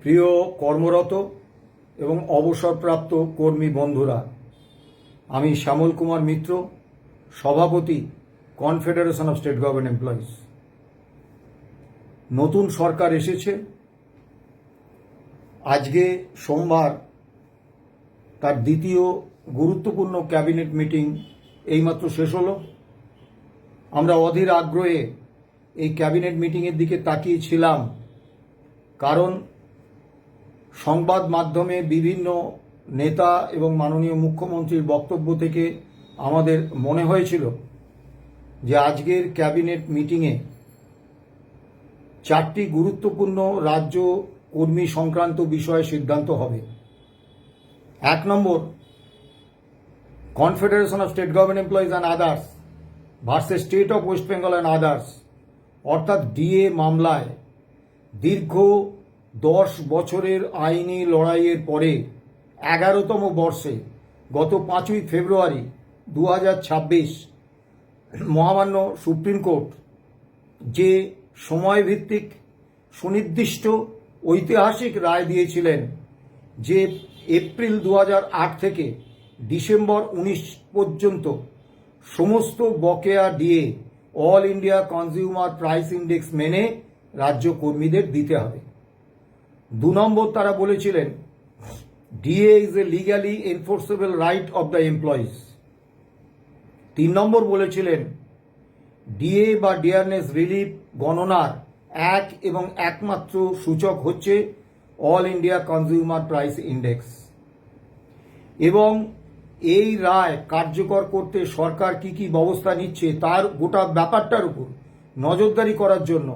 প্রিয় কর্মরত এবং অবসরপ্রাপ্ত কর্মী বন্ধুরা, আমি শ্যামল কুমার মিত্র, সভাপতি confederation of state government employees. নতুন সরকার এসেছে। আজকে সোমবার তার দ্বিতীয় গুরুত্বপূর্ণ ক্যাবিনেট মিটিং এইমাত্র শেষ হলো। আমরা অধীর আগ্রহে এই ক্যাবিনেট মিটিংয়ের দিকে তাকিয়েছিলাম, কারণ সংবাদ মাধ্যমে বিভিন্ন নেতা এবং মাননীয় মুখ্যমন্ত্রীর বক্তব্য থেকে আমাদের মনে হয়েছিল যে আজকের ক্যাবিনেট মিটিংয়ে 4টি গুরুত্বপূর্ণ রাজ্য কর্মী সংক্রান্ত বিষয়ে সিদ্ধান্ত হবে। 1 নম্বর, confederation of state government employees and others versus state of West Bengal and others, অর্থাৎ ডিএ মামলায় দীর্ঘ 10 বছরের আইনি লড়াইয়ের পরে 11তম বর্ষে গত 5ই ফেব্রুয়ারি 2026 মহামান্য সুপ্রিম কোর্ট যে সময়ভিত্তিক সুনির্দিষ্ট ঐতিহাসিক রায় দিয়েছিলেন যে এপ্রিল 2008 থেকে ডিসেম্বর 19 পর্যন্ত সমস্ত বকেয়া DA all India consumer price index মেনে রাজ্য কর্মীদের দিতে হবে। 2 নম্বর, তারা বলেছিলেন DA is a legally enforceable right of the employees. 3 নম্বর বলেছিলেন ডিএ বা ডিয়ারনেস রিলিফ গণনার এক এবং একমাত্র সূচক হচ্ছে all India consumer price index. এবং এই রায় কার্যকর করতে সরকার কি কি ব্যবস্থা নিচ্ছে তার গোটা ব্যাপারটার উপর নজরদারি করার জন্য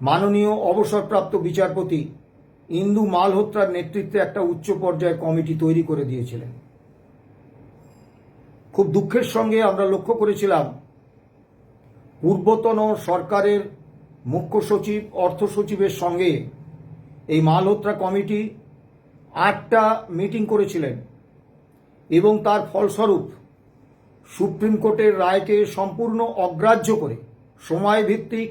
মাননীয় অবসরপ্রাপ্ত বিচারপতি ইন্দু মালহোত্রার নেতৃত্বে একটা উচ্চ পর্যায়ের কমিটি তৈরি করে দিয়েছিলেন। খুব দুঃখের সঙ্গে আমরা লক্ষ্য করেছিলাম পূর্বতন সরকারের মুখ্য সচিব, অর্থ সচিবের সঙ্গে এই মালহোত্রা কমিটি 8টা মিটিং করেছিলেন এবং তার ফলস্বরূপ সুপ্রিম কোর্টের রায়কে সম্পূর্ণ অগ্রাহ্য করে সময়ভিত্তিক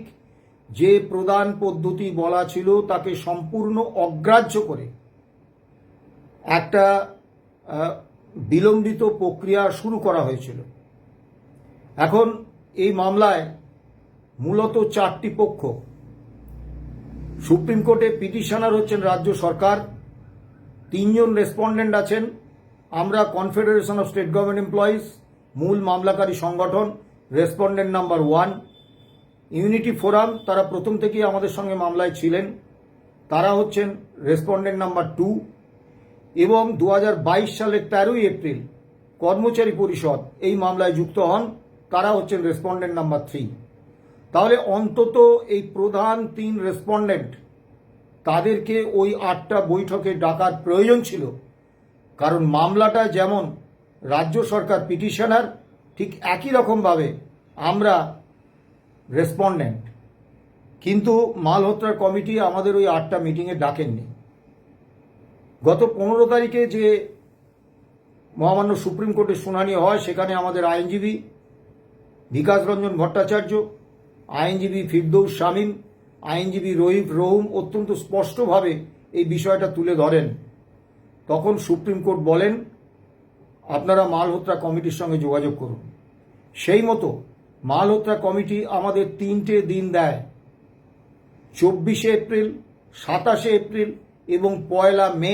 যে প্রদান পদ্ধতি বলা ছিল তাকে সম্পূর্ণ অগ্রাহ্য করে একটা বিলম্বিত প্রক্রিয়া শুরু করা হয়েছিল। এখন এই মামলায় মূলত 4টি পক্ষ। সুপ্রিম কোর্টে পিটিশনার হচ্ছেন রাজ্য সরকার, 3 জন রেসপন্ডেন্ট আছেন। আমরা confederation of state government employees, মূল মামলাকারী সংগঠন, রেসপন্ডেন্ট নাম্বার 1। ইউনিটি ফোরাম, তারা প্রথম থেকেই আমাদের সঙ্গে মামলায় ছিলেন, তারা হচ্ছেন রেসপন্ডেন্ট নাম্বার 2। এবং 2022 সালের 13ই এপ্রিল কর্মচারী পরিষদ এই মামলায় যুক্ত হন, তারা হচ্ছেন রেসপন্ডেন্ট নাম্বার 3। তাহলে অন্তত এই প্রধান 3 রেসপন্ডেন্ট তাদেরকে ওই 8টা বৈঠকে ডাকার প্রয়োজন ছিল, কারণ মামলাটা যেমন রাজ্য সরকার পিটিশনার, ঠিক একই রকমভাবে আমরা রেসপন্ডেন্ট। কিন্তু মালহোত্রার কমিটি আমাদের ওই 8টা মিটিংয়ে ডাকেননি। গত 15 তারিখে যে মহামান্য সুপ্রিম কোর্টে শুনানি হয়, সেখানে আমাদের আইনজীবী বিকাশ রঞ্জন ভট্টাচার্য, আইনজীবী ফিরদৌস শামীম, আইনজীবী রহিম অত্যন্ত স্পষ্টভাবে এই বিষয়টা তুলে ধরেন। তখন সুপ্রিম কোর্ট বলেন আপনারা মালহোত্রা কমিটির সঙ্গে যোগাযোগ করুন। সেই মতো মালহোত্রা কমিটি আমাদের 3টে দিন দেয়, 24শে এপ্রিল, 27শে এপ্রিল এবং 1 মে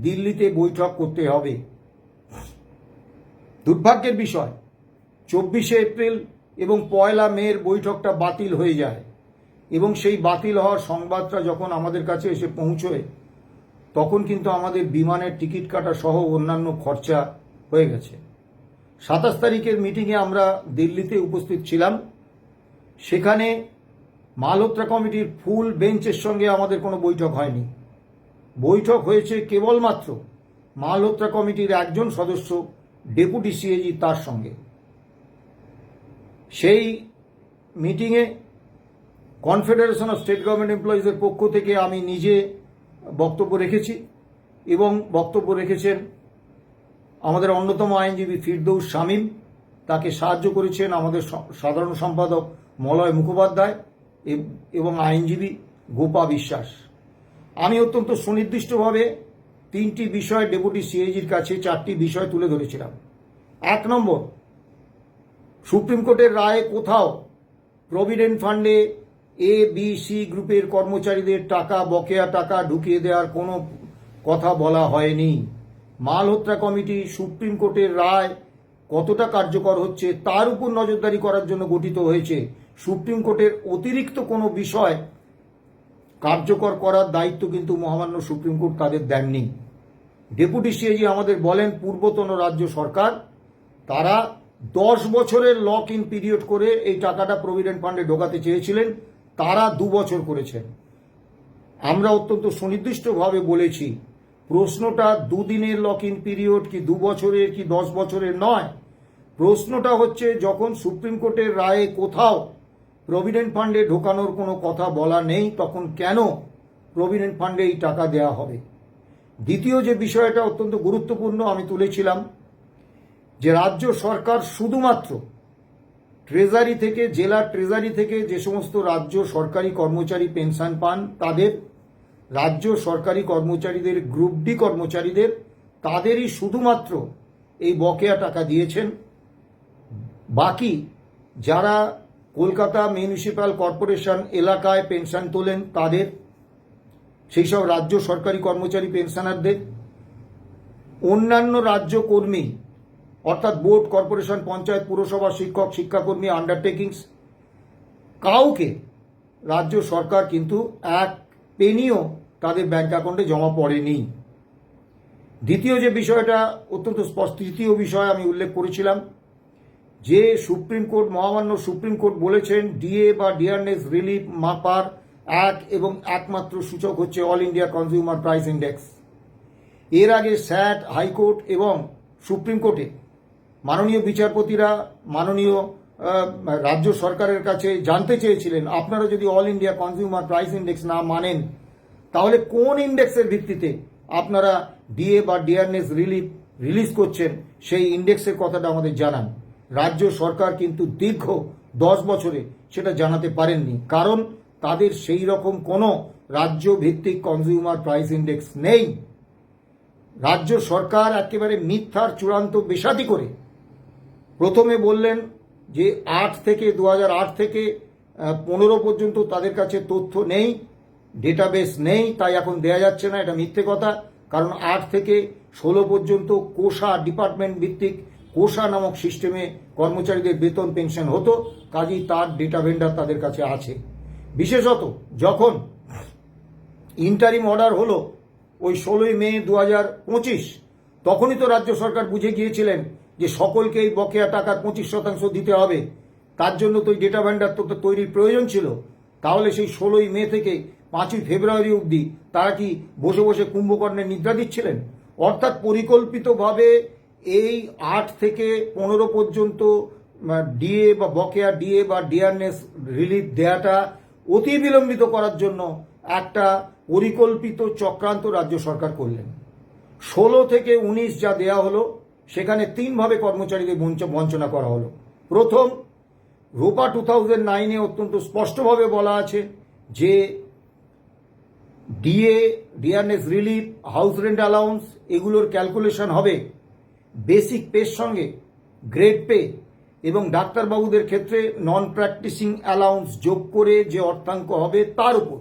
দিল্লিতে বৈঠক করতে হবে। দুর্ভাগ্যের বিষয় 24শে এপ্রিল এবং 1 মের বৈঠকটা বাতিল হয়ে যায় এবং সেই বাতিল হওয়ার সংবাদটা যখন আমাদের কাছে এসে পৌঁছয় তখন কিন্তু আমাদের বিমানের টিকিট কাটা সহ অন্যান্য খরচা হয়ে গেছে। 27 তারিখের মিটিংয়ে আমরা দিল্লিতে উপস্থিত ছিলাম। সেখানে মালহোত্রা কমিটির ফুল বেঞ্চের সঙ্গে আমাদের কোনো বৈঠক হয়নি। বৈঠক হয়েছে কেবলমাত্র মালহোত্রা কমিটির একজন সদস্য, ডেপুটি সিএজি, তার সঙ্গে। সেই মিটিংয়ে কনফেডারেশন অফ স্টেট গভর্নমেন্ট এমপ্লয়িজের পক্ষ থেকে আমি নিজে বক্তব্য রেখেছি এবং বক্তব্য রেখেছেন আমাদের অন্যতম আইনজীবী ফিরদৌস শামীম, তাকে সাহায্য করেছেন আমাদের সাধারণ সম্পাদক মলয় মুখোপাধ্যায় এবং আইনজীবী গোপা বিশ্বাস। আমি অত্যন্ত সুনির্দিষ্টভাবে 3টি বিষয় ডেপুটি সিএজির কাছে 4টি বিষয় তুলে ধরেছিলাম। 1 নম্বর, সুপ্রিম কোর্টের রায়ে কোথাও প্রভিডেন্ট ফান্ডে এ বি সি গ্রুপের কর্মচারীদের টাকা, বকেয়া টাকা ঢুকিয়ে দেওয়ার কোনো কথা বলা হয়নি। মালহোত্রা কমিটি সুপ্রিম কোর্টের রায় কতটা কার্যকর হচ্ছে তার উপর নজরদারি করার জন্য গঠিত হয়েছে। সুপ্রিম কোর্টের অতিরিক্ত কোনো বিষয় কার্যকর করার দায়িত্ব কিন্তু মহামান্য সুপ্রিম কোর্ট তাদের দেননি। ডেপুটি সিএজি আমাদের বলেন, পূর্বতন রাজ্য সরকার তারা 10 বছরের লক ইন পিরিয়ড করে এই টাকাটা প্রভিডেন্ট ফান্ডে ঢোকাতে চেয়েছিলেন, তারা 2 বছর করেছেন। আমরা অত্যন্ত সুনির্দিষ্টভাবে বলেছি, প্রশ্নটা 2 দিনের লক ইন পিরিয়ড কি 2 বছরের কি 10 বছরের নয়। প্রশ্নটা হচ্ছে, যখন সুপ্রিম কোর্টের রায়ে কোথাও প্রভিডেন্ট ফান্ডে ঢোকানোর কোনো কথা বলা নেই, তখন কেন প্রভিডেন্ট ফান্ডে এই টাকা দেওয়া হবে। দ্বিতীয় যে বিষয়টা অত্যন্ত গুরুত্বপূর্ণ আমি তুলেছিলাম, যে রাজ্য সরকার শুধুমাত্র ট্রেজারি থেকে, জেলা ট্রেজারি থেকে যে সমস্ত রাজ্য সরকারি কর্মচারী পেনশন পান, তাদের, রাজ্য সরকারি কর্মচারীদের, গ্রুপ ডি কর্মচারীদের, তাদেরই শুধুমাত্র এই বকেয়া টাকা দিয়েছেন। বাকি যারা কলকাতা মিউনিসিপ্যাল কর্পোরেশন এলাকায় পেনশন তোলেন, তাদের, সেই সব রাজ্য সরকারি কর্মচারী পেনশনারদের, অন্যান্য রাজ্য কর্মী অর্থাৎ বোর্ড, কর্পোরেশন, পঞ্চায়েত, পুরসভা, শিক্ষক, শিক্ষাকর্মী, আন্ডারটেকিংস, কাউকে রাজ্য সরকার কিন্তু 1 পেনিও তাদের ব্যাংক অ্যাকাউন্টে জমা পড়েনি। দ্বিতীয় যে বিষয়টা অত্যন্ত স্পষ্ট, তৃতীয় বিষয় আমি উল্লেখ করেছিলাম, যে সুপ্রিম কোর্ট, মহামান্য সুপ্রিম কোর্ট বলেছেন ডিএ বা ডিয়ারনেস রিলিফ মাপার এক এবং একমাত্র সূচক হচ্ছে all India consumer price index. এর আগে স্যাট, হাইকোর্ট এবং সুপ্রিম কোর্টে মাননীয় বিচারপতিরা মাননীয় রাজ্য সরকারের কাছে জানতে চেয়েছিলেন, আপনারা যদি all India consumer price index না মানেন, তাহলে কোন ইন্ডেক্সের ভিত্তিতে আপনারা ডিএ বা ডিয়ারনেস রিলিফ রিলিজ করছেন, সেই ইন্ডেক্সের কথাটা আমাদের জানান। রাজ্য সরকার কিন্তু দীর্ঘ 10 বছরে সেটা জানাতে পারেননি, কারণ তাদের সেই রকম কোনো রাজ্য ভিত্তিক কনজিউমার প্রাইস ইন্ডেক্স নেই। রাজ্য সরকার একেবারে মিথ্যার চূড়ান্ত বেসাতি করে প্রথমে বললেন যে 2008 থেকে 15 পর্যন্ত তাদের কাছে তথ্য নেই, ডেটাবেস নেই, তাই এখন দেয়া যাচ্ছে না। এটা মিথ্যে কথা, কারণ 8 থেকে 16 পর্যন্ত কোষা, ডিপার্টমেন্ট ভিত্তিক কোষা নামক সিস্টেমে কর্মচারীদের বেতন পেনশন হতো, কাজেই তার ডেটা ভেন্ডার তাদের কাছে আছে। বিশেষত যখন ইন্টারিম অর্ডার হলো ওই 16 মে 2025, তখনই তো রাজ্য সরকার বুঝে গিয়েছিলেন যে সকলকে এই বকেয়া টাকার 25% দিতে হবে। তার জন্য তো ওই ডেটা ভেন্ডার তো তৈরির প্রয়োজন ছিল। তাহলে সেই 16 মে থেকে 5 ফেব্রুয়ারি অবধি তারা কি বসে বসে কুম্ভকর্ণের নিদ্রা দিচ্ছিলেন? অর্থাৎ পরিকল্পিতভাবে এই 8 থেকে 15 পর্যন্ত ডিএ বা বকেয়া ডিএ বা ডিয়ারনেস রিলিফ দেয়াটা অতি বিলম্বিত করার জন্য একটা পরিকল্পিত চক্রান্ত রাজ্য সরকার করলেন। 16 থেকে 19 যা দেয়া হলো, সেখানে 3 ভাবে কর্মচারীদের বঞ্চনা করা হলো। প্রথম, রোপা 2009-এ অত্যন্ত স্পষ্টভাবে বলা আছে যে DA, dearness relief, house rent allowance, এগুলোর ক্যালকুলেশন হবে বেসিক পের সঙ্গে গ্রেড পে এবং ডাক্তারবাবুদের ক্ষেত্রে নন প্র্যাকটিসিং অ্যালাউন্স যোগ করে যে অর্থাঙ্ক হবে তার উপর।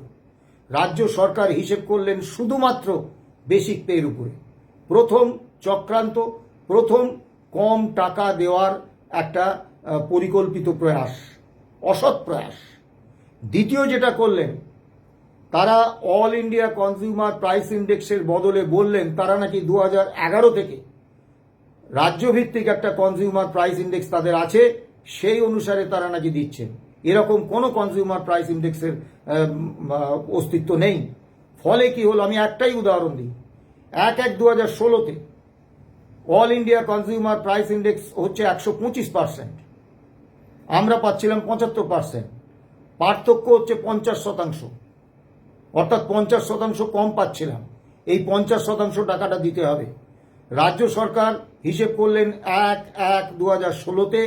রাজ্য সরকার হিসেব করলেন শুধুমাত্র বেসিক পের উপরে। প্রথম চক্রান্ত, প্রথম কম টাকা দেওয়ার একটা পরিকল্পিত প্রয়াস, অসৎ প্রয়াস। দ্বিতীয় যেটা করলেন, তারা অল ইন্ডিয়া কনজিউমার প্রাইস ইন্ডেক্সের বদলে বললেন তারা নাকি 2011 থেকে রাজ্যভিত্তিক একটা কনজিউমার প্রাইস ইন্ডেক্স তাদের আছে, সেই অনুসারে তারা নাকি দিচ্ছেন। এরকম কোনো কনজিউমার প্রাইস ইন্ডেক্সের অস্তিত্ব নেই। ফলে কি হলো, আমি একটাই উদাহরণ দিই। 1/1/2016-তে all India consumer price index হচ্ছে 125%, আমরা পাচ্ছিলাম 75%, পার্থক্য হচ্ছে 50%, অর্থাৎ 50% কম পাচ্ছিলাম। এই 50% টাকাটা দিতে হবে। রাজ্য সরকার হিসেব করলেন 1/1/2016-তে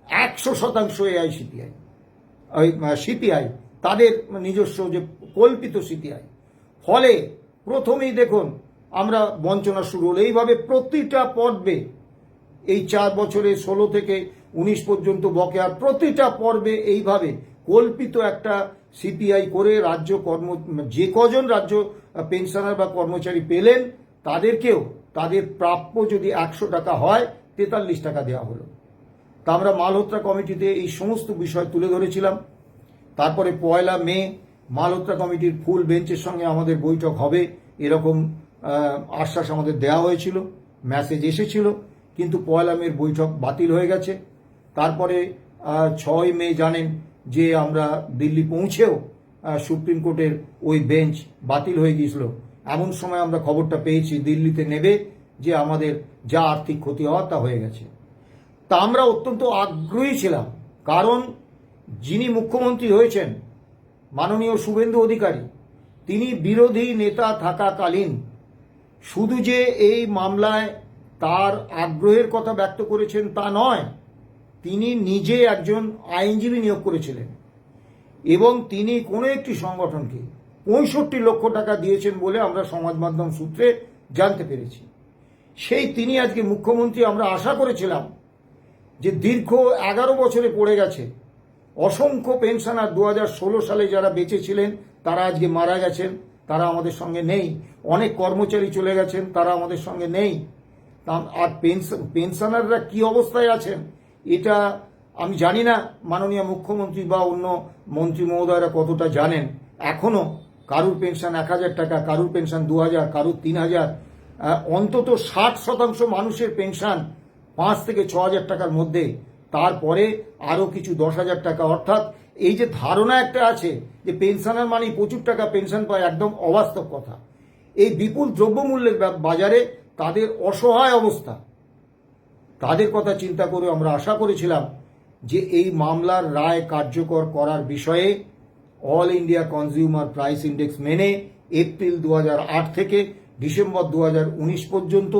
100% এআইসিপিআই, সিপিআই, তাদের নিজস্ব যে কল্পিত সিপিআই, ফলে প্রথমেই দেখুন আমরা বঞ্চনা শুরু হলো। এইভাবে প্রতিটা পর্বে এই 4 বছরে 16 থেকে 19 পর্যন্ত বকেয়ার প্রতিটা পর্বে এইভাবে কল্পিত একটা সিপিআই করে রাজ্য যে কজন রাজ্য পেনশনার বা কর্মচারী পেলেন তাদেরকেও তাদের প্রাপ্য যদি 100 টাকা হয় 43 টাকা দেওয়া হলো। তা আমরা মালহোত্রা কমিটিতে এই সমস্ত বিষয় তুলে ধরেছিলাম। তারপরে 1 মে মালহোত্রা কমিটির ফুল বেঞ্চের সঙ্গে আমাদের বৈঠক হবে এরকম আশ্বাস আমাদের দেওয়া হয়েছিল, মেসেজ এসেছিল, কিন্তু 1 মের বৈঠক বাতিল হয়ে গেছে। তারপরে 6 মে জানেন যে আমরা দিল্লি পৌঁছেও সুপ্রিম কোর্টের ওই বেঞ্চ বাতিল হয়ে গিয়েছিল। এমন সময় আমরা খবরটা পেয়েছি দিল্লিতে নেবে যে আমাদের যা আর্থিক ক্ষতি হওয়া তা হয়ে গেছে। তা আমরা অত্যন্ত আগ্রহী ছিলাম, কারণ যিনি মুখ্যমন্ত্রী হয়েছেন মাননীয় শুভেন্দু অধিকারী, তিনি বিরোধী নেতা থাকাকালীন শুধু যে এই মামলায় তার আগ্রহের কথা ব্যক্ত করেছেন তা নয়, তিনি নিজে একজন আইনজীবী নিয়োগ করেছিলেন এবং তিনি কোনো একটি সংগঠনকে 65 লক্ষ টাকা দিয়েছেন বলে আমরা সমাজ মাধ্যম সূত্রে জানতে পেরেছি। সেই তিনি আজকে মুখ্যমন্ত্রী। আমরা আশা করেছিলাম যে দীর্ঘ 11 বছরে পড়ে গেছে, অসংখ্য পেনশনার 2016 সালে যারা বেঁচে ছিলেন তারা আজকে মারা গেছেন, তারা আমাদের সঙ্গে নেই। অনেক কর্মচারী চলে গেছেন, তারা আমাদের সঙ্গে নেই। আর পেনশনাররা কি অবস্থায় আছেন এটা আমি জানি না মাননীয় মুখ্যমন্ত্রী বা অন্য মন্ত্রী মহোদয়রা কতটা জানেন। এখনো কারুর পেনশন 1000 টাকা, কারুর পেনশন 2000, কারুর 3000, অন্তত 60% মানুষের পেনশন 5 থেকে 6000 টাকার মধ্যে, তারপরে আরো কিছু 10,000 টাকা। অর্থাৎ এই যে ধারণা একটা আছে যে পেনশনার মানে প্রচুর টাকা পেনশন পায়, একদম অবাস্তব কথা। এই বিপুল দ্রব্যমূল্যের বাজারে তাদের অসহায় অবস্থা, তাদের কথা চিন্তা করে আমরা আশা করেছিলাম যে এই মামলার রায় কার্যকর করার বিষয়ে all India consumer price index মেনে এপ্রিল 2008 থেকে ডিসেম্বর 2019 পর্যন্ত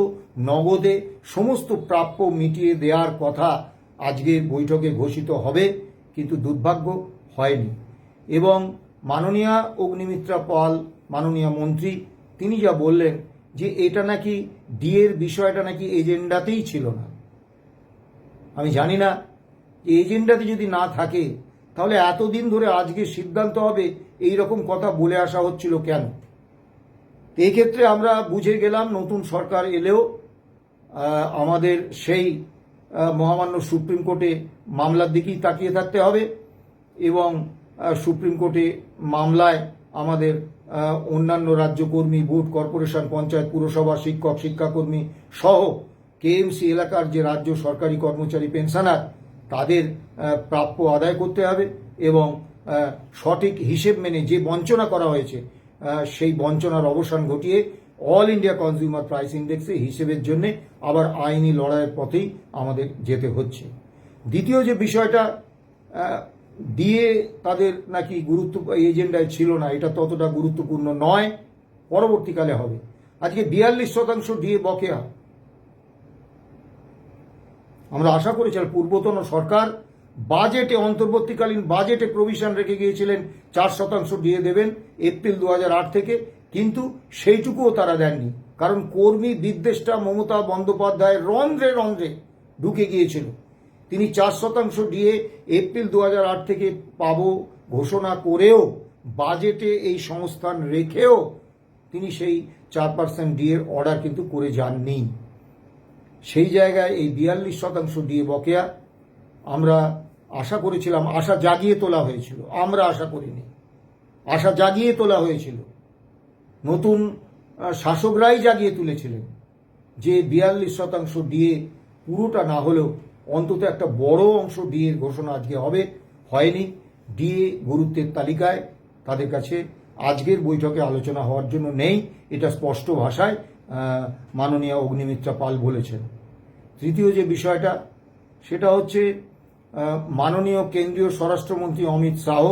নগদে সমস্ত প্রাপ্য মিটিয়ে দেওয়ার কথা আজকের বৈঠকে ঘোষিত হবে, কিন্তু দুর্ভাগ্য হয়নি। এবং মাননীয়া অগ্নিমিত্রা পাল, মাননীয় মন্ত্রী, তিনি যা বললেন যে এটা নাকি ডিএর বিষয়টা নাকি এজেন্ডাতেই ছিল না। আমি জানি না এজেন্ডাতে যদি না থাকে তাহলে এতদিন ধরে আজকে সিদ্ধান্ত হবে এই রকম কথা বলে আসা হচ্ছিল কেন? এই ক্ষেত্রে আমরা বুঝে গেলাম নতুন সরকার এলেও আমাদের সেই মহামান্য সুপ্রিম কোর্টে মামলার দিকেই তাকিয়ে থাকতে হবে এবং সুপ্রিম কোর্টে মামলায় আমাদের অন্যান্য রাজ্যকর্মী, বোর্ড, কর্পোরেশন, পঞ্চায়েত, পুরসভা, শিক্ষক, শিক্ষাকর্মী সহ কেএমসি এলাকার যে রাজ্য সরকারি কর্মচারী পেনশনার তাদের প্রাপ্য আদায় করতে হবে এবং সঠিক হিসেব মেনে যে বঞ্চনা করা হয়েছে সেই বঞ্চনার অবসান ঘটিয়ে অল ইন্ডিয়া কনজিউমার প্রাইস ইন্ডেক্সে হিসেবের জন্য আবার আইনি লড়াইয়ের পথেই আমাদের যেতে হচ্ছে। দ্বিতীয় যে বিষয়টা, ডিএ তাদের নাকি গুরুত্ব এজেন্ডায় ছিল না, এটা ততটা গুরুত্বপূর্ণ নয়, পরবর্তীকালে হবে। আজকে 42% ডিএ বকেয়া। আমরা আশা করেছিলাম পূর্বতন সরকার বাজেটে, অন্তর্বর্তীকালীন বাজেটে প্রভিশন রেখে গিয়েছিলেন 4% ডিএ দেবেন এপ্রিল 2008 থেকে, কিন্তু সেইটুকুও তারা দেননি। কারণ কর্মী বিদ্বেষটা মমতা বন্দ্যোপাধ্যায়ের রন্ধ্রে রন্ধ্রে ঢুকে গিয়েছিল। তিনি 4% ডিএ এপ্রিল 2008 থেকে পাবো ঘোষণা করেও বাজেটে এই সংস্থান রেখেও তিনি সেই 4% ডিএর অর্ডার কিন্তু করে যাননি। সেই জায়গায় এই 42% ডিএ বকেয়া আমরা আশা করেছিলাম, আশা জাগিয়ে তোলা হয়েছিল, আমরা আশা করিনি, আশা জাগিয়ে তোলা হয়েছিল, নতুন শাসকরাই জাগিয়ে তুলেছিলেন যে 42% ডিএ পুরোটা না হলেও অন্তত একটা বড় অংশ ডিএর ঘোষণা আজকে হবে, হয়নি। ডিএ গুরুত্বের তালিকায় তাদের কাছে আজকের বৈঠকে আলোচনা হওয়ার জন্য নেই, এটা স্পষ্ট ভাষায় মাননীয় অগ্নিমিত্রা পাল বলেছেন। তৃতীয় যে বিষয়টা সেটা হচ্ছে মাননীয় কেন্দ্রীয় স্বরাষ্ট্রমন্ত্রী অমিত শাহ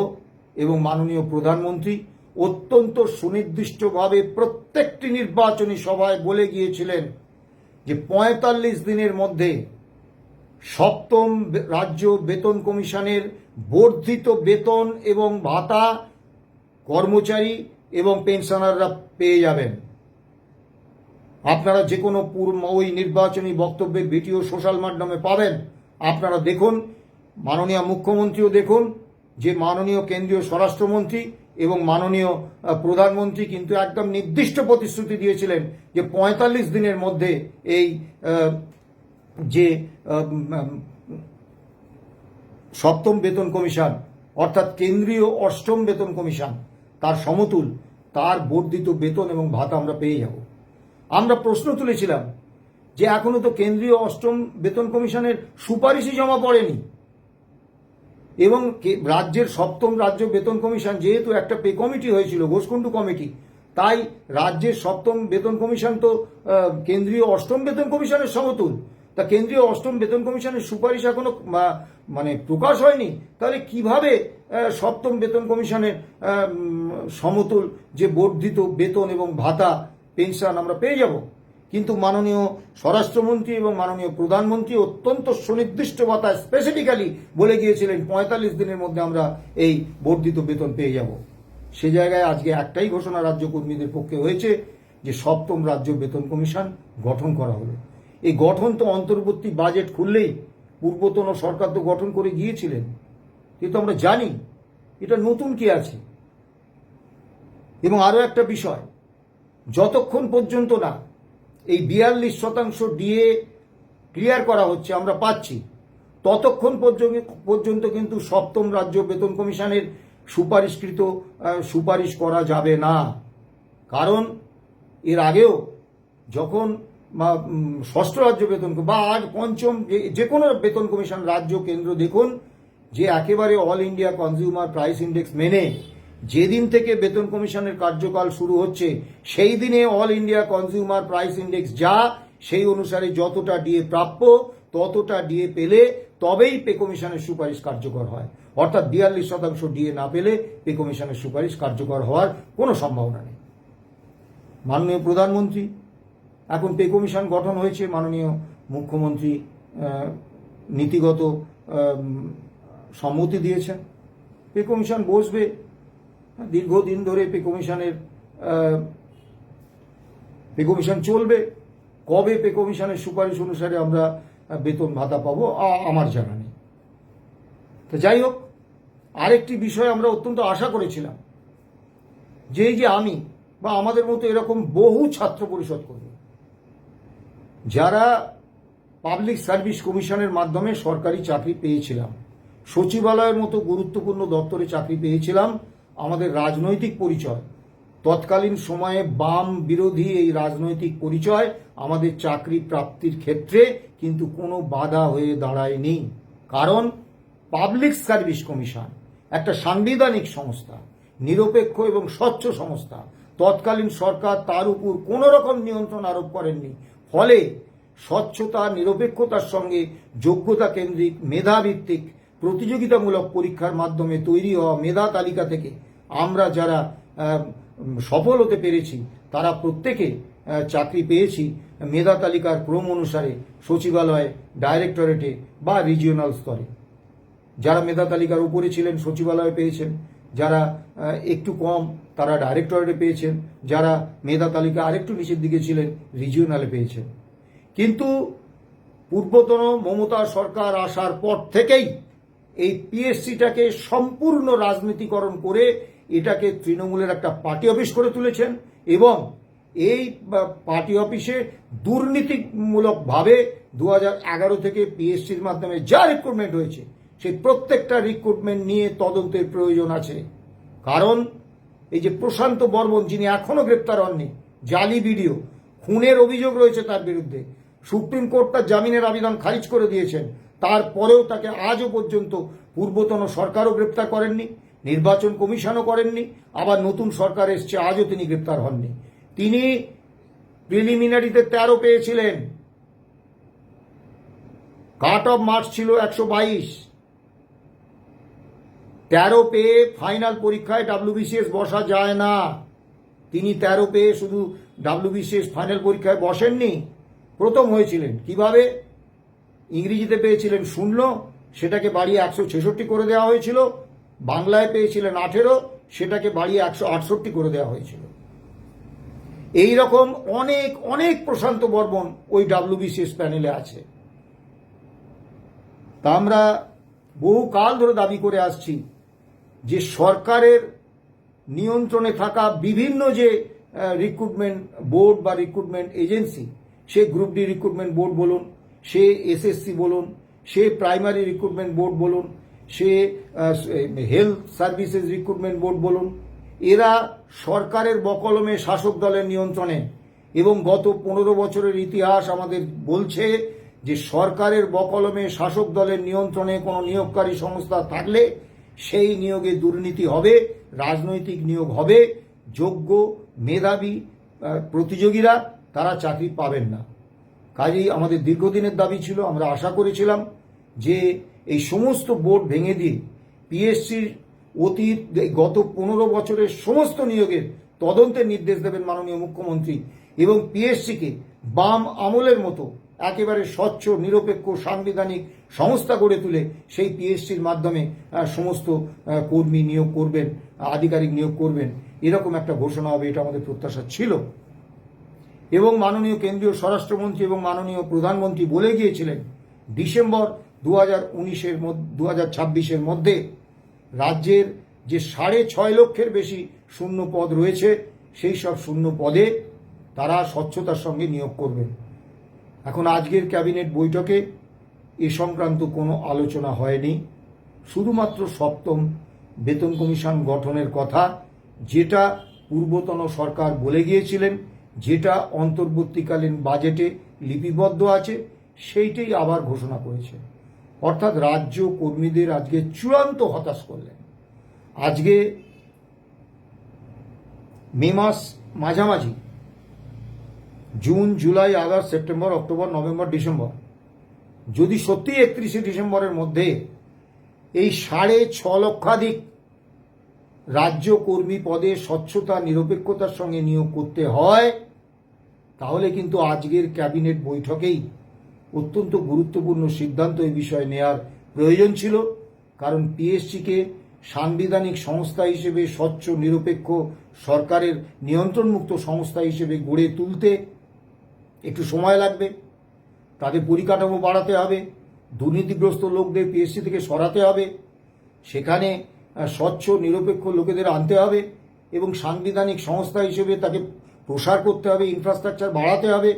এবং মাননীয় প্রধানমন্ত্রী অত্যন্ত সুনির্দিষ্টভাবে প্রত্যেকটি নির্বাচনী সভায় বলে গিয়েছিলেন যে 45 দিনের মধ্যে সপ্তম রাজ্য বেতন কমিশনের বর্ধিত বেতন এবং ভাতা কর্মচারী এবং পেনশনাররা পেয়ে যাবেন। আপনারা যে কোনো ওই নির্বাচনী বক্তব্যের ভিডিও সোশ্যাল মাধ্যমে পাবেন। আপনারা দেখুন, মাননীয় মুখ্যমন্ত্রীও দেখুন যে মাননীয় কেন্দ্রীয় স্বরাষ্ট্রমন্ত্রী এবং মাননীয় প্রধানমন্ত্রী কিন্তু একদম নির্দিষ্ট প্রতিশ্রুতি দিয়েছিলেন যে ৪৫ দিনের মধ্যে এই যে সপ্তম বেতন কমিশন অর্থাৎ কেন্দ্রীয় অষ্টম বেতন কমিশন তার সমতুল তার বর্ধিত বেতন এবং ভাতা আমরা পেয়ে যাব। আমরা প্রশ্ন তুলেছিলাম যে এখনো তো কেন্দ্রীয় অষ্টম বেতন কমিশনের সুপারিশই জমা পড়েনি এবং রাজ্যের সপ্তম রাজ্য বেতন কমিশন যেহেতু একটা পে কমিটি হয়েছিল, ঘোষকুণ্ডু কমিটি, তাই রাজ্যের সপ্তম বেতন কমিশন তো কেন্দ্রীয় অষ্টম বেতন কমিশনের সমতুল। তা কেন্দ্রীয় অষ্টম বেতন কমিশনের সুপারিশ এখনো মানে প্রকাশ হয়নি, তাহলে কিভাবে সপ্তম বেতন কমিশনের সমতুল যে বর্ধিত বেতন এবং ভাতা পেনশন আমরা পেয়ে যাব? কিন্তু মাননীয় স্বরাষ্ট্রমন্ত্রী এবং মাননীয় প্রধানমন্ত্রী অত্যন্ত সুনির্দিষ্ট ভাতা স্পেসিফিক্যালি বলে গিয়েছিলেন ৪৫ দিনের মধ্যে আমরা এই বর্ধিত বেতন পেয়ে যাব। সে জায়গায় আজকে একটাই ঘোষণা রাজ্য কর্মীদের পক্ষে হয়েছে যে সপ্তম রাজ্য বেতন কমিশন গঠন করা হলো। এই গঠন তো অন্তর্বর্তী বাজেট খুললেই পূর্বতন সরকার তো গঠন করে গিয়েছিলেন, কিন্তু আমরা জানি এটা নতুন কি আছে। এবং আরো একটা বিষয়, যতক্ষণ পর্যন্ত না এই ৪২% ডিএ ক্লিয়ার করা হচ্ছে আমরা পাচ্ছি, ততক্ষণ পর্যন্ত কিন্তু সপ্তম রাজ্য বেতন কমিশনের সুপারিশ করা যাবে না। কারণ এর আগেও যখন ষষ্ঠ রাজ্য বেতন বা আজ পঞ্চম যে কোনো বেতন কমিশন রাজ্য কেন্দ্র দেখুন যে একেবারে all India consumer price index মেনে যেদিন থেকে বেতন কমিশনের কার্যকাল শুরু হচ্ছে সেই দিনে all India consumer price index যা সেই অনুসারে যতটা ডিএ প্রাপ্য ততটা ডিএ পেলে তবেই পে কমিশনের সুপারিশ কার্যকর হয়। অর্থাৎ ৪২% ডিএ না পেলে পে কমিশনের সুপারিশ কার্যকর হওয়ার কোনো সম্ভাবনা নেই। মাননীয় প্রধানমন্ত্রী এখন পে কমিশন গঠন হয়েছে, মাননীয় মুখ্যমন্ত্রী নীতিগত সম্মতি দিয়েছেন, পে কমিশন বসবে। দীর্ঘদিন ধরে পে কমিশন চলবে। কবে পে কমিশনের সুপারিশ অনুসারে আমরা বেতন ভাতা পাবো আমার জানা নেই। তো যাই হোক, আরেকটি বিষয় আমরা অত্যন্ত আশা করেছিলাম যে এই যে আমি বা আমাদের মতো এরকম বহু ছাত্র পরিষদ করবে যারা পাবলিক সার্ভিস কমিশনের মাধ্যমে সরকারি চাকরি পেয়েছিলাম, সচিবালয়ের মতো গুরুত্বপূর্ণ দপ্তরে চাকরি পেয়েছিলাম, আমাদের রাজনৈতিক পরিচয় তৎকালীন সময়ে বাম বিরোধী এই রাজনৈতিক পরিচয় আমাদের চাকরি প্রাপ্তির ক্ষেত্রে কিন্তু কোনো বাধা হয়ে দাঁড়ায়নি। কারণ পাবলিক সার্ভিস কমিশন একটা সাংবিধানিক সংস্থা, নিরপেক্ষ এবং স্বচ্ছ সংস্থা। তৎকালীন সরকার তার উপর কোনো রকম নিয়ন্ত্রণ আরোপ করেননি। ফলে স্বচ্ছতা, নিরপেক্ষতার সঙ্গে যোগ্যতা কেন্দ্রিক মেধাভিত্তিক প্রতিযোগিতামূলক পরীক্ষার মাধ্যমে তৈরি হওয়া মেধা তালিকা থেকে আমরা যারা সফল হতে পেরেছি তারা প্রত্যেকে চাকরি পেয়েছি মেধা তালিকার ক্রম অনুসারে সচিবালয়ে, ডাইরেক্টরেটে বা রিজিওনাল স্তরে। যারা মেধা তালিকার উপরে ছিলেন সচিবালয়ে পেয়েছেন, যারা একটু কম তারা ডাইরেক্টরেটে পেয়েছেন, যারা মেধা তালিকা আরেকটু নিচের দিকে ছিলেন রিজিওনালে পেয়েছেন। কিন্তু পূর্বতন মমতা সরকার আসার পর থেকেই এই পিএসসিটাকে সম্পূর্ণ রাজনীতিকরণ করে এটাকে তৃণমূলের একটা পার্টি অফিস করে তুলেছেন এবং এই পার্টি অফিসে দুর্নীতিমূলকভাবে 2011 থেকে পিএসসির মাধ্যমে যা রিক্রুটমেন্ট হয়েছে সেই প্রত্যেকটা রিক্রুটমেন্ট নিয়ে তদন্তের প্রয়োজন আছে। কারণ এই যে প্রশান্ত বর্মন, যিনি এখনো গ্রেপ্তার হননি, জালি ভিডিও, খুনের অভিযোগ রয়েছে তার বিরুদ্ধে, সুপ্রিম কোর্ট তার জামিনের আবেদন খারিজ করে দিয়েছেন, তারপরেও তাকে আজও পর্যন্ত পূর্বতন সরকারও গ্রেপ্তার করেননি, নির্বাচন কমিশনও করেননি, আবার নতুন সরকার এসছে আজও তিনি গ্রেপ্তার হননি। তিনি প্রিলিমিনারিতে 13 পেয়েছিলেন, কাট অফ মার্কস ছিল 122, 13 পেয়ে ফাইনাল পরীক্ষায় WBCS বসা যায় না। তিনি 13 পেয়ে শুধু WBCS ফাইনাল পরীক্ষায় বসেননি, প্রথম হয়েছিলেন। কিভাবে? ইংরেজিতে পেয়েছিলেন 0, সেটাকে বাড়িয়ে 166 করে দেওয়া হয়েছিল, বাংলায় পেয়েছিলেন 18, সেটাকে বাড়িয়ে 168 করে দেওয়া হয়েছিল। এই রকম অনেক অনেক প্রশান্ত বর্মন ওই WBCS প্যানেলে আছে। তা আমরা বহু কাল ধরে দাবি করে আসছি যে সরকারের নিয়ন্ত্রণে থাকা বিভিন্ন যে রিক্রুটমেন্ট বোর্ড বা রিক্রুটমেন্ট এজেন্সি, সে গ্রুপ ডি রিক্রুটমেন্ট বোর্ড বলুন, সে SSC বলুন, সে প্রাইমারি রিক্রুটমেন্ট বোর্ড বলুন, সে হেলথ সার্ভিসেস রিক্রুটমেন্ট বোর্ড বলুন, এরা সরকারের বকলমে শাসক দলের নিয়ন্ত্রণে। এবং গত 15 বছরের ইতিহাস আমাদের বলছে যে সরকারের বকলমে শাসক দলের নিয়ন্ত্রণে কোনো নিয়োগকারী সংস্থা থাকলে সেই নিয়োগে দুর্নীতি হবে, রাজনৈতিক নিয়োগ হবে, যোগ্য মেধাবী প্রতিযোগীরা তারা চাকরি পাবেন না। কাজেই আমাদের দীর্ঘদিনের দাবি ছিল, আমরা আশা করেছিলাম যে এই সমস্ত বোর্ড ভেঙে দিয়ে পিএসসির অতীত গত 15 বছরের সমস্ত নিয়োগের তদন্তের নির্দেশ দেবেন মাননীয় মুখ্যমন্ত্রী, এবং পিএসসিকে বাম আমলের মতো একেবারে স্বচ্ছ নিরপেক্ষ সাংবিধানিক সংস্থা গড়ে তুলে সেই পিএসসির মাধ্যমে সমস্ত কর্মী নিয়োগ করবেন, আধিকারিক নিয়োগ করবেন, এরকম একটা ঘোষণা হবে, এটা আমাদের প্রত্যাশা ছিল। এবং মাননীয় কেন্দ্রীয় স্বরাষ্ট্রমন্ত্রী এবং মাননীয় প্রধানমন্ত্রী বলে গিয়েছিলেন ডিসেম্বর 2026-এর মধ্যে রাজ্যের যে 6.5 লক্ষের বেশি শূন্য পদ রয়েছে সেই সব শূন্য পদে তারা স্বচ্ছতার সঙ্গে নিয়োগ করবেন। এখন আজকের ক্যাবিনেট বৈঠকে এ সংক্রান্ত কোনো আলোচনা হয়নি, শুধুমাত্র 7ম বেতন কমিশন গঠনের কথা, যেটা পূর্বতন সরকার বলে গিয়েছিলেন, যেটা অন্তর্বর্তীকালীন বাজেটে লিপিবদ্ধ আছে, সেইটাই আবার ঘোষণা করেছে। অর্থাৎ রাজ্য কর্মীদের আজকে চূড়ান্ত হতাশ করলেন। আজকে মে মাস মাঝামাঝি, June, July, August, September, October, November, December, যদি সত্যি 31শে ডিসেম্বরের মধ্যে এই 6.5 লক্ষাধিক রাজ্য কর্মী পদে স্বচ্ছতা নিরপেক্ষতার সঙ্গে নিয়োগ করতে হয়, তাহলে কিন্তু আজকের ক্যাবিনেট বৈঠকেই অত্যন্ত গুরুত্বপূর্ণ সিদ্ধান্ত এই বিষয়ে নেওয়ার প্রয়োজন ছিল। কারণ পিএসসিকে সাংবিধানিক সংস্থা হিসেবে স্বচ্ছ নিরপেক্ষ সরকারের নিয়ন্ত্রণমুক্ত সংস্থা হিসেবে গড়ে তুলতে একটু সময় লাগবে, তাদের পরিকাঠামো বাড়াতে হবে, দুর্নীতিগ্রস্ত লোকদের পিএসসি থেকে সরাতে হবে, সেখানে স্বচ্ছ নিরপেক্ষ লোকেদের আনতে হবে এবং সাংবিধানিক সংস্থা হিসেবে তাকে প্রসার করতে হবে, ইনফ্রাস্ট্রাকচার বাড়াতে হবে।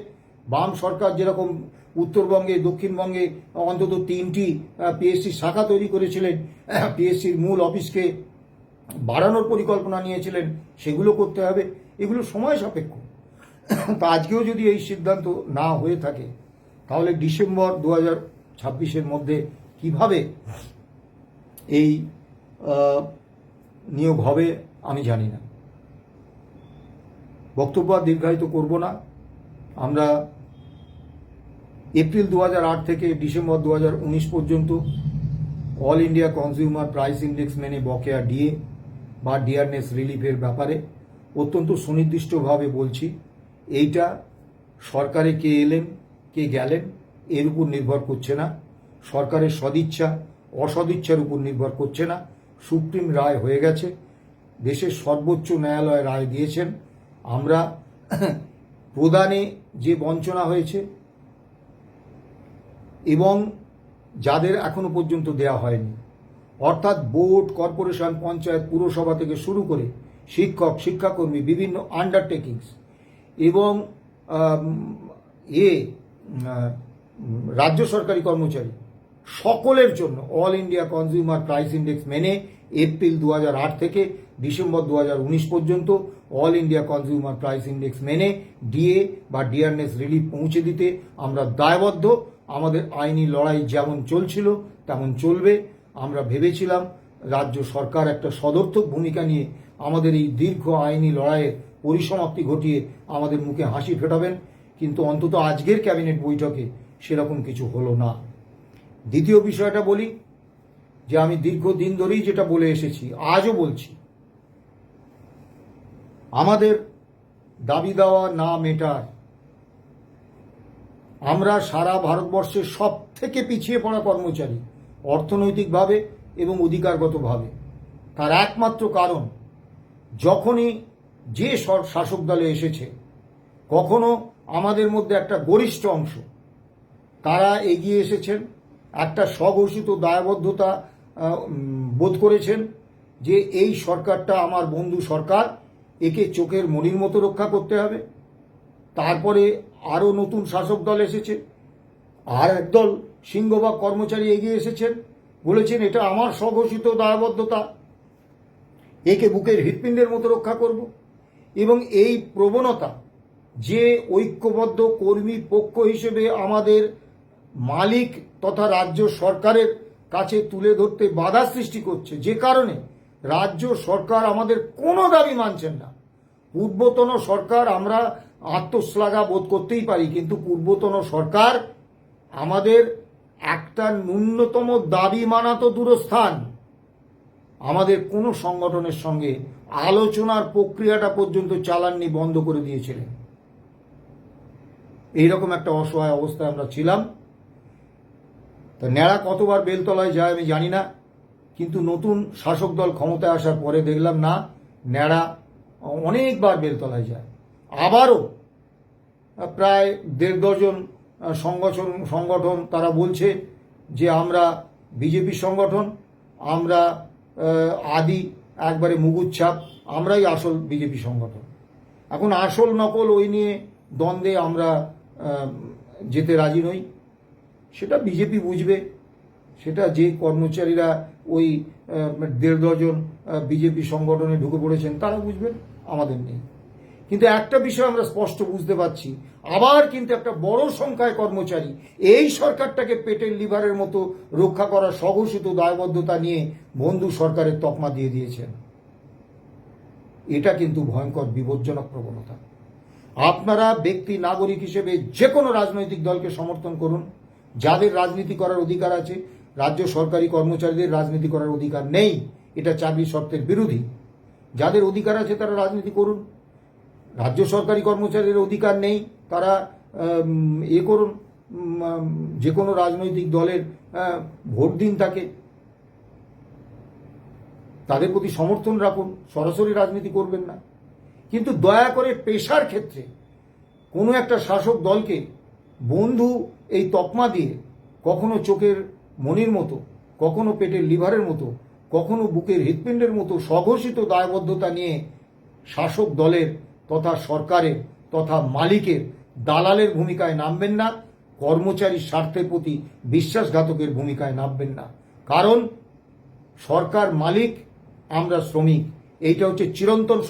বাম সরকার যেরকম উত্তরবঙ্গে, দক্ষিণবঙ্গে অন্তত 3টি পিএসসি শাখা তৈরি করেছিলেন, পিএসসির মূল অফিসকে বাড়ানোর পরিকল্পনা নিয়েছিলেন, সেগুলো করতে হবে। এগুলো সময় সাপেক্ষ। তা আজকেও যদি এই সিদ্ধান্ত না হয়ে থাকে, তাহলে ডিসেম্বর 2026-এর মধ্যে কিভাবে এই নিয়োগ হবে আমি জানি না। বক্তব্য আর দীর্ঘায়িত করব না। আমরা এপ্রিল 2008 থেকে ডিসেম্বর 2019 পর্যন্ত all India consumer price index মেনে বকেয়া ডিএ বা ডিয়ারনেস রিলিফের ব্যাপারে অত্যন্ত সুনির্দিষ্টভাবে বলছি, এইটা সরকারে কে এলেন কে গেলেন এর উপর নির্ভর করছে না, সরকারের সদিচ্ছা অসদিচ্ছার উপর নির্ভর করছে না। সুপ্রিম রায় হয়ে গেছে, দেশের সর্বোচ্চ ন্যায়ালয় রায় দিয়েছেন। আমরা প্রদানে যে বঞ্চনা হয়েছে এবং যাদের এখনো পর্যন্ত দেয়া হয়নি, অর্থাৎ বোর্ড, কর্পোরেশন, পঞ্চায়েত, পুরসভা থেকে শুরু করে শিক্ষক, শিক্ষাকর্মী, বিভিন্ন আন্ডারটেকিংস এবং রাজ্য সরকারি কর্মচারী সকলের জন্য all India consumer price index মেনে এপ্রিল 2008 থেকে ডিসেম্বর 2019 পর্যন্ত all India consumer price index মেনে ডিএ বা ডিয়ারনেস রিলিফ পৌঁছে দিতে আমরা দায়বদ্ধ। আমাদের আইনি লড়াই যেমন চলছিল তেমন চলবে। আমরা ভেবেছিলাম রাজ্য সরকার একটা সদর্থক ভূমিকা নিয়ে আমাদের এই দীর্ঘ আইনি লড়াইয়ের পরিসমাপ্তি ঘটিয়ে আমাদের মুখে হাসি ফোটাবেন, কিন্তু অন্তত আজকের ক্যাবিনেট বৈঠকে সেরকম কিছু হলো না। দ্বিতীয় বিষয়টা বলি, যে আমি দীর্ঘদিন ধরেই যেটা বলে এসেছি, আজও বলছি, আমাদের দাবি দেওয়া না মেটার, আমরা সারা ভারতবর্ষের সব থেকে পিছিয়ে পড়া কর্মচারী অর্থনৈতিকভাবে এবং অধিকারগতভাবে। তার একমাত্র কারণ যখনই যে শাসক দলে এসেছে, কখনো আমাদের মধ্যে একটা গরিষ্ঠ অংশ তারা এগিয়ে এসেছেন, একটা স্বঘোষিত দায়বদ্ধতা বোধ করেছেন যে এই সরকারটা আমার বন্ধু সরকার, একে চোখের মণির মতো রক্ষা করতে হবে। তারপরে আরও নতুন শাসক দল এসেছে, আর একদল সিংহভাগ কর্মচারী এগিয়ে এসেছেন, বলেছেন এটা আমার স্বঘোষিত দায়বদ্ধতা, একে বুকের হৃৎপিণ্ডের মতো রক্ষা করব। এবং এই প্রবণতা যে ঐক্যবদ্ধ কর্মী পক্ষ হিসেবে আমাদের মালিক তথা রাজ্য সরকারের কাছে তুলে ধরতে বাধা সৃষ্টি করছে, যে কারণে রাজ্য সরকার আমাদের কোনো দাবি মানছেন না। পূর্বতন সরকার আমরা আত্মশ্লাঘা বোধ করতেই পারি, কিন্তু পূর্বতন সরকার আমাদের একটা ন্যূনতম দাবি মানা তো দূরস্থান, আমাদের কোনো সংগঠনের সঙ্গে আলোচনার প্রক্রিয়াটা পর্যন্ত চালাননি, বন্ধ করে দিয়েছিলেন। এইরকম একটা অসহায় অবস্থায় আমরা ছিলাম। তা ন্যাড়া কতবার বেলতলায় যায় আমি জানি না, কিন্তু নতুন শাসক দল ক্ষমতায় আসার পরে দেখলাম না, ন্যাড়া অনেকবার বেলতলায় যায়। আবারও প্রায় 1.5 ডজন সংগঠন তারা বলছে যে আমরা বিজেপি সংগঠন, আমরা আদি একবারে মুগুচ্ছাপ, আমরাই আসল বিজেপি সংগঠন। এখন আসল নকল ওই নিয়ে দ্বন্দ্বে আমরা যেতে রাজি নই। সেটা বিজেপি বুঝবে, সেটা যে কর্মচারীরা ওই 1.5 ডজন বিজেপি সংগঠনে ঢুকে পড়েছেন তারা বুঝবেন, আমাদের নেই। কিন্তু একটা বিষয় আমরা স্পষ্ট বুঝতে পারছি, আবার কিন্তু একটা বড় সংখ্যায় কর্মচারী এই সরকারটাকে পেটের লিভারের মতো রক্ষা করার স্বঘোষিত দায়বদ্ধতা নিয়ে বন্ধু সরকারের তকমা দিয়ে দিয়েছেন। এটা কিন্তু ভয়ঙ্কর বিপজ্জনক প্রবণতা। আপনারা ব্যক্তি নাগরিক হিসেবে যে কোনো রাজনৈতিক দলকে সমর্থন করুন, যাদের রাজনীতি করার অধিকার আছে। রাজ্য সরকারি কর্মচারীদের রাজনীতি করার অধিকার নেই, এটা চাকরি শর্তের বিরোধী। যাদের অধিকার আছে তারা রাজনীতি করুন। রাজ্য সরকারি কর্মচারীদের অধিকার নেই, তারা করুন, যে কোনো রাজনৈতিক দলের ভোট দিন তাকে, তাদের প্রতি সমর্থন রাখুন, সরাসরি রাজনীতি করবেন না। কিন্তু দয়া করে পেশার ক্ষেত্রে কোনো একটা শাসক দলকে বন্ধু এই তকমা দিয়ে কখনো চোখের মণির মতো, কখনো পেটের লিভারের মতো, কখনো বুকের হৃৎপিণ্ডের মতো স্বঘোষিত দায়বদ্ধতা নিয়ে শাসক দলের তথা সরকারের তথা মালিকের দালালের ভূমিকায় নামবেন না, কর্মচারীর স্বার্থের প্রতি বিশ্বাসঘাতকের ভূমিকায় নামবেন না। কারণ সরকার মালিক, আমরা শ্রমিক, এইটা হচ্ছে চিরন্তন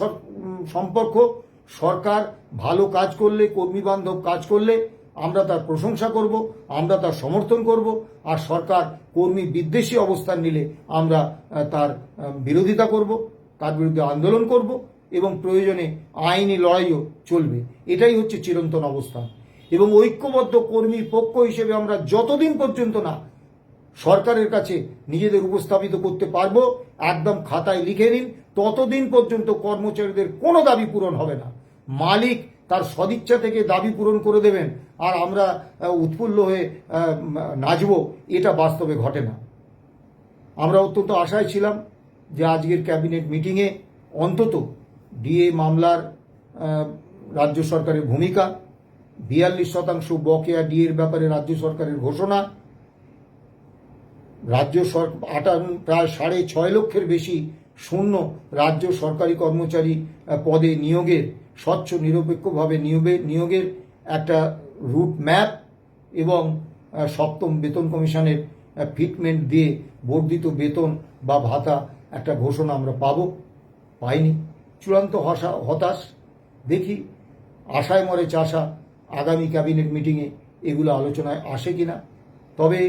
সম্পর্ক। সরকার ভালো কাজ করলে, কর্মী বান্ধব কাজ করলে আমরা তার প্রশংসা করব, আমরা তার সমর্থন করব, আর সরকার কর্মী বিদ্বেষী অবস্থান নিলে আমরা তার বিরোধিতা করব, তার বিরুদ্ধে আন্দোলন করব, এবং প্রয়োজনে আইনি লড়াইও চলবে। এটাই হচ্ছে চিরন্তন অবস্থান। এবং ঐক্যবদ্ধ কর্মী পক্ষ হিসেবে আমরা যতদিন পর্যন্ত না সরকারের কাছে নিজেদের উপস্থাপিত করতে পারবো, একদম খাতায় লিখে নিন, ততদিন পর্যন্ত কর্মচারীদের কোনো দাবি পূরণ হবে না। মালিক তার সদিচ্ছা থেকে দাবি পূরণ করে দেবেন আর আমরা উৎফুল্ল হয়ে নাচব, এটা বাস্তবে ঘটে না। আমরা অত্যন্ত আশায় ছিলাম যে আজকের ক্যাবিনেট মিটিংয়ে অন্তত ডিএ মামলার রাজ্য সরকারের ভূমিকা, 42% বকেয়া ডিএর ব্যাপারে রাজ্য সরকারের ঘোষণা, রাজ্য প্রায় 6.5 লক্ষের বেশি শূন্য রাজ্য সরকারি কর্মচারী পদে নিয়োগের, স্বচ্ছ নিরপেক্ষভাবে নিয়োগের একটা রুট ম্যাপ, এবং 7ম বেতন কমিশনের ফিটমেন্ট দিয়ে বর্ধিত বেতন বা ভাতা একটা ঘোষণা আমরা পাইনি। চূড়ান্ত হতাশ। দেখি আশায় মরে চাষা, আগামী ক্যাবিনেট মিটিংয়ে এগুলো আলোচনায় আসে কিনা। তবে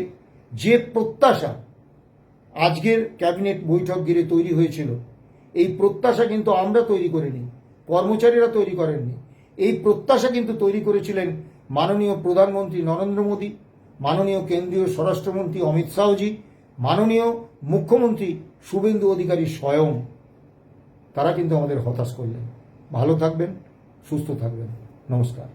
যে প্রত্যাশা আজকের ক্যাবিনেট বৈঠক ঘিরে তৈরি হয়েছিল, এই প্রত্যাশা কিন্তু আমরা তৈরি করিনি, কর্মচারীরা তৈরি করেননি। এই প্রত্যাশা কিন্তু তৈরি করেছিলেন মাননীয় প্রধানমন্ত্রী নরেন্দ্র মোদী, মাননীয় কেন্দ্রীয় স্বরাষ্ট্রমন্ত্রী অমিত শাহজি, মাননীয় মুখ্যমন্ত্রী শুভেন্দু অধিকারী স্বয়ং। তারা কিন্তু আমাদের হতাশ করলেন। ভালো থাকবেন, সুস্থ থাকবেন। নমস্কার।